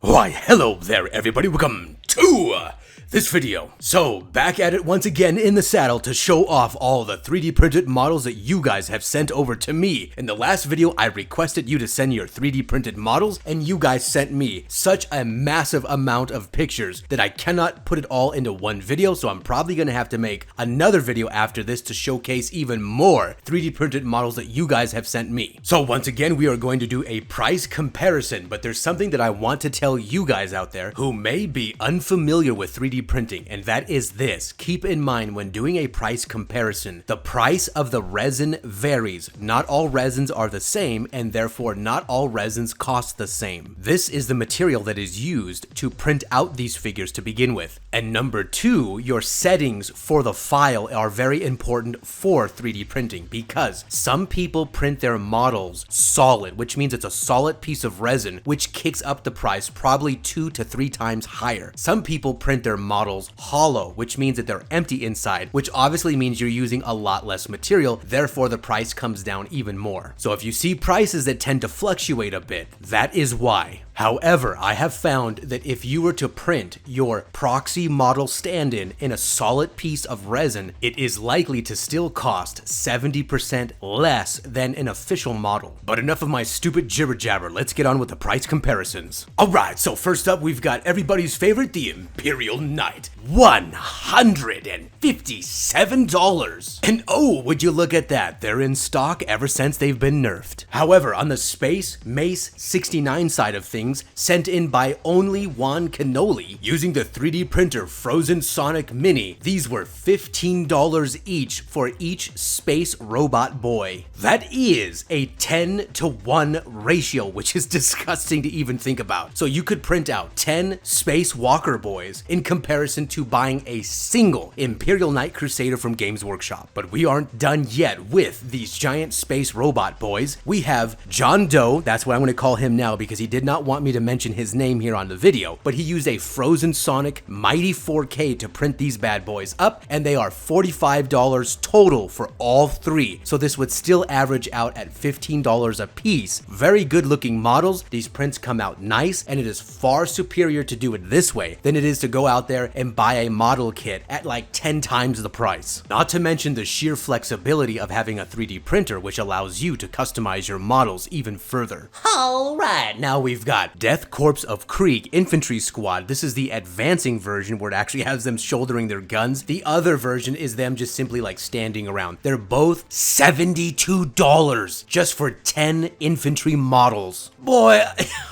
Why, hello there everybody, welcome to this video. So, back at it once again in the saddle to show off all the 3D printed models that you guys have sent over to me. In the last video, I requested you to send your 3D printed models, and you guys sent me such a massive amount of pictures that I cannot put it all into one video, so I'm probably gonna have to make another video after this to showcase even more 3D printed models that you guys have sent me. So once again, we are going to do a price comparison, but there's something that I want to tell you guys out there who may be unfamiliar with 3D printing, and that is this. Keep in mind when doing a price comparison, the price of the resin varies. Not all resins are the same, and therefore not all resins cost the same. This is the material that is used to print out these figures to begin with. And number two, your settings for the file are very important for 3D printing, because some people print their models solid, which means it's a solid piece of resin, which kicks up the price probably 2 to 3 times higher. Some people print their models hollow, which means that they're empty inside, which obviously means you're using a lot less material, therefore the price comes down even more. So if you see prices that tend to fluctuate a bit, that is why. However, I have found that if you were to print your proxy model stand-in in a solid piece of resin, it is likely to still cost 70% less than an official model. But enough of my stupid jibber-jabber, let's get on with the price comparisons. Alright, so first up we've got everybody's favorite, the Imperial Knight. $157! And oh, would you look at that, they're in stock ever since they've been nerfed. However, on the Space Mace 69 side of things, sent in by only Juan Cannoli, using the 3D printer Frozen Sonic Mini, these were $15 each for each space robot boy. That is a 10-to-1 ratio, which is disgusting to even think about. So you could print out 10 Space Walker boys in comparison to buying a single Imperial Knight Crusader from Games Workshop. But we aren't done yet with these giant space robot boys. We have John Doe, that's what I'm going to call him now because he did not want me to mention his name here on the video, but he used a Frozen Sonic Mighty 4K to print these bad boys up, and they are $45 total for all three. So this would still average out at $15 a piece. Very good looking models. These prints come out nice, and it is far superior to do it this way than it is to go out there and buy a model kit at like 10 times the price. Not to mention the sheer flexibility of having a 3D printer, which allows you to customize your models even further. Alright, now we've got Death Corps of Krieg Infantry Squad. This is the advancing version where it actually has them shouldering their guns. The other version is them just simply like standing around. They're both $72 just for 10 infantry models. Boy,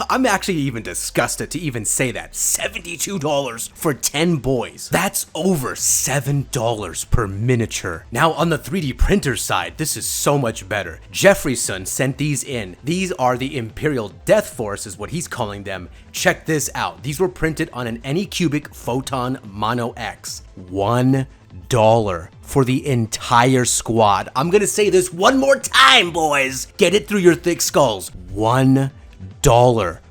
I'm actually even disgusted to even say that. $72 for 10 boys. That's over $7 per miniature. Now on the 3D printer side, this is so much better. Jeffreyson sent these in. These are the Imperial Death Force is what he's calling them. Check this out. These were printed on an Anycubic Photon Mono X. $1 for the entire squad. I'm gonna say this one more time, boys. Get it through your thick skulls. $1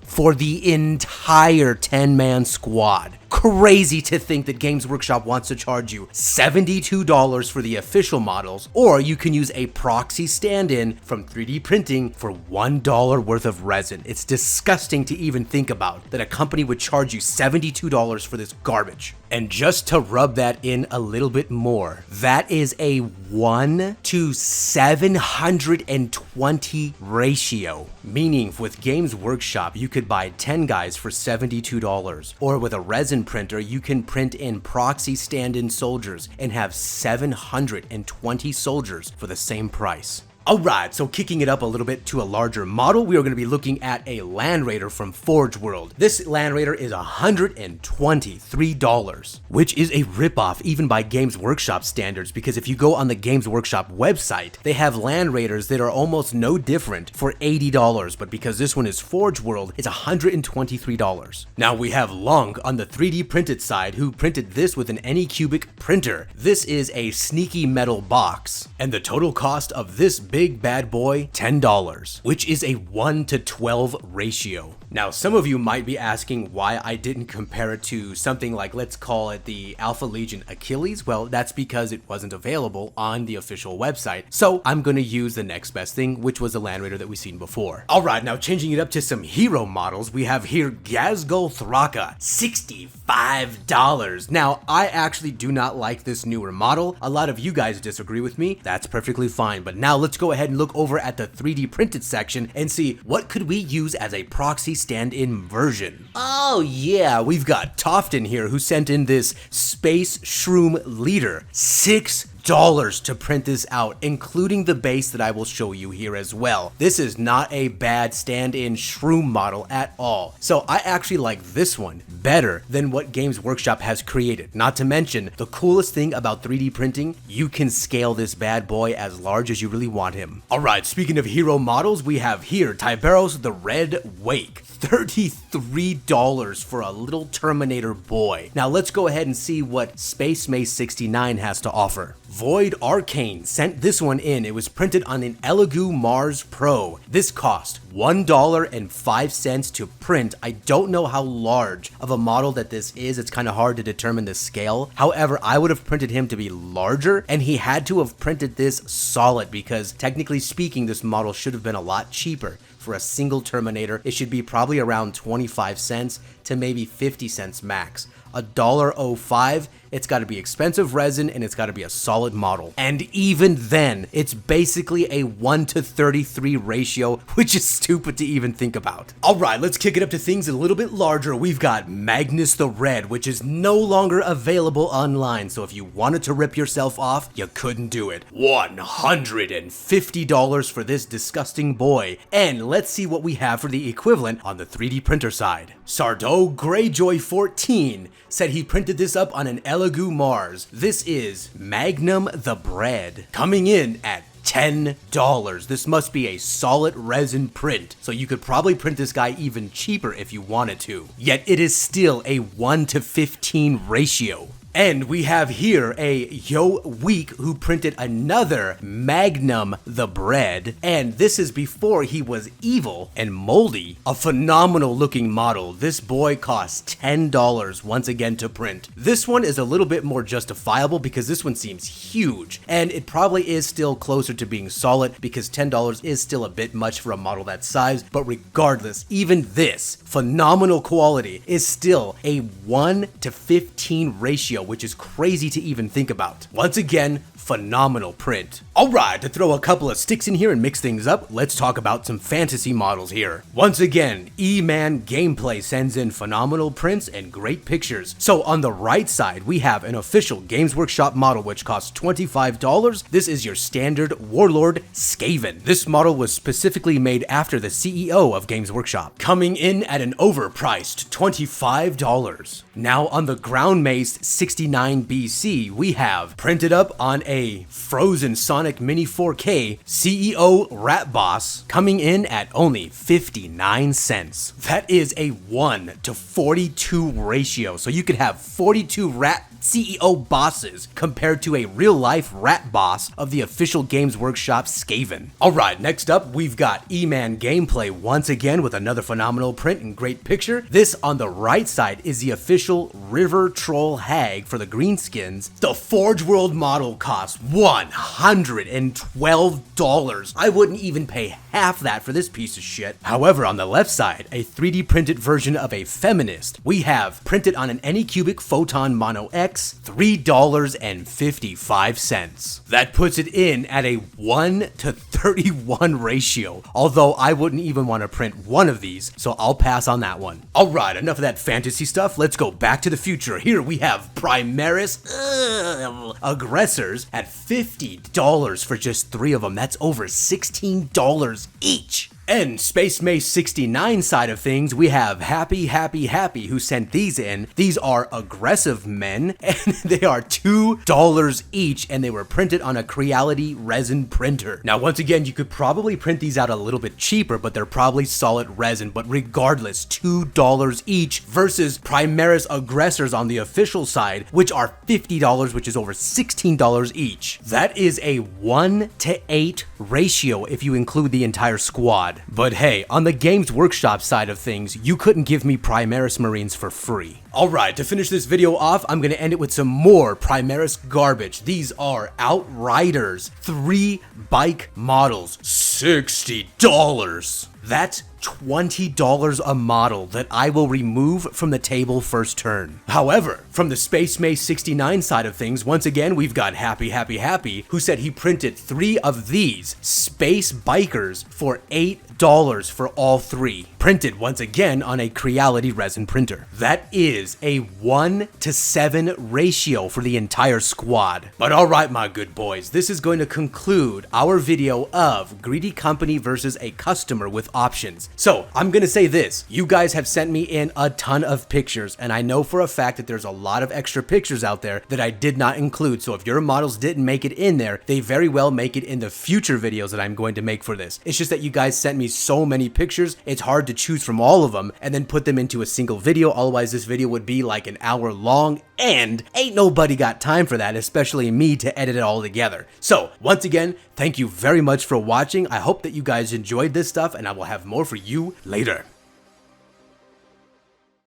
for the entire 10-man squad. Crazy to think that Games Workshop wants to charge you $72 for the official models, or you can use a proxy stand-in from 3D printing for $1 worth of resin. It's disgusting to even think about that a company would charge you $72 for this garbage. And just to rub that in a little bit more, that is a 1 to 720 ratio. Meaning with Games Workshop, you could buy 10 guys for $72, or with a resin printer, you can print in proxy stand-in soldiers and have 720 soldiers for the same price. Alright, so kicking it up a little bit to a larger model, we are going to be looking at a Land Raider from Forge World. This Land Raider is $123, which is a ripoff even by Games Workshop standards, because if you go on the Games Workshop website, they have Land Raiders that are almost no different for $80, but because this one is Forge World, it's $123. Now we have Long on the 3D printed side, who printed this with an Anycubic printer. This is a sneaky metal box, and the total cost of this big bad boy, $10, which is a 1 to 12 ratio. Now, some of you might be asking why I didn't compare it to something like, let's call it the Alpha Legion Achilles. Well, that's because it wasn't available on the official website. So I'm gonna use the next best thing, which was the Land Raider that we've seen before. All right, now changing it up to some hero models, we have here Gazgul Thraka, $65. Now, I actually do not like this newer model. A lot of you guys disagree with me. That's perfectly fine. But now let's go ahead and look over at the 3D printed section and see what could we use as a proxy stand-in version. Oh yeah, we've got Tofton here who sent in this Space Shroom Leader. $6 to print this out, including the base that I will show you here as well. This is not a bad stand-in shroom model at all. So I actually like this one better than what Games Workshop has created. Not to mention, the coolest thing about 3D printing, you can scale this bad boy as large as you really want him. Alright, speaking of hero models, we have here Tyberos The Red Wake. $33 for a little Terminator boy. Now let's go ahead and see what Space Mace 69 has to offer. Void Arcane sent this one in. It was printed on an Elegoo Mars Pro. This cost $1.05 to print. I don't know how large of a model that this is. It's kind of hard to determine the scale. However, I would have printed him to be larger, and he had to have printed this solid because technically speaking, this model should have been a lot cheaper. For a single Terminator, it should be probably around 25 cents to maybe 50 cents max. $1.05, it's got to be expensive resin and it's got to be a solid model. And even then, it's basically a 1:33 ratio, which is stupid to even think about. All right, let's kick it up to things a little bit larger. We've got Magnus the Red, which is no longer available online. So if you wanted to rip yourself off, you couldn't do it. $150 for this disgusting boy. And let's see what we have for the equivalent on the 3D printer side. Sardo Greyjoy 14 said he printed this up on an Elegoo Mars. This is Magnum the Bread, coming in at $10. This must be a solid resin print, so you could probably print this guy even cheaper if you wanted to. Yet it is still a 1:15 ratio. And we have here a Yo Week who printed another Magnum the Bread, and this is before he was evil and moldy. A phenomenal looking model. This boy costs $10 once again to print. This one is a little bit more justifiable because this one seems huge, and it probably is still closer to being solid because $10 is still a bit much for a model that size, but regardless, even this phenomenal quality is still a 1:15 ratio, which is crazy to even think about. Once again, phenomenal print. Alright, to throw a couple of sticks in here and mix things up, let's talk about some fantasy models here. Once again, E-Man Gameplay sends in phenomenal prints and great pictures. So on the right side, we have an official Games Workshop model which costs $25. This is your standard Warlord Skaven. This model was specifically made after the CEO of Games Workshop, coming in at an overpriced $25. Now on the Ground Mace 69 BC, we have printed up on a Frozen Sonic Mini 4K CEO Rat Boss, coming in at only 59 cents. That is a 1:42 ratio, so you could have 42 rat CEO bosses compared to a real-life rat boss of the official Games Workshop Skaven. Alright, next up we've got E-Man Gameplay once again with another phenomenal print and great picture. This on the right side is the official River Troll Hag for the greenskins. The Forge World model costs $112. I wouldn't even pay half that for this piece of shit. However, on the left side, a 3D printed version of a feminist. We have printed on an Anycubic Photon Mono X, $3.55. That puts it in at a 1:31 ratio, although I wouldn't even want to print one of these, so I'll pass on that one. Alright, enough of that fantasy stuff, let's go back to the future. Here we have Primaris Aggressors at $50 for just 3 of them. That's over $16 each. And Space Mace 69 side of things, we have Happy who sent these in. These are aggressive men, and they are $2 each, and they were printed on a Creality resin printer. Now, once again, you could probably print these out a little bit cheaper, but they're probably solid resin, but regardless, $2 each versus Primaris Aggressors on the official side, which are $50, which is over $16 each. That is a 1:8 ratio if you include the entire squad. squad. But hey, on the Games Workshop side of things, you couldn't give me Primaris Marines for free. Alright, to finish this video off, I'm gonna end it with some more Primaris garbage. These are Outriders, 3 bike models, $60. That's $20 a model that I will remove from the table first turn. However, from the Space Mace 69 side of things, once again, we've got Happy, who said he printed 3 of these Space Bikers for $8 for all 3. Printed once again on a Creality resin printer. That is a 1:7 ratio for the entire squad. But alright my good boys, this is going to conclude our video of Greedy Company versus a customer with options. So, I'm gonna say this, you guys have sent me in a ton of pictures, and I know for a fact that there's a lot of extra pictures out there that I did not include, so if your models didn't make it in there, they very well make it in the future videos that I'm going to make for this. It's just that you guys sent me so many pictures, it's hard to choose from all of them and then put them into a single video, otherwise this video would be like an hour long, and ain't nobody got time for that, especially me, to edit it all together. So, once again, thank you very much for watching. I hope that you guys enjoyed this stuff, and I will have more for you later.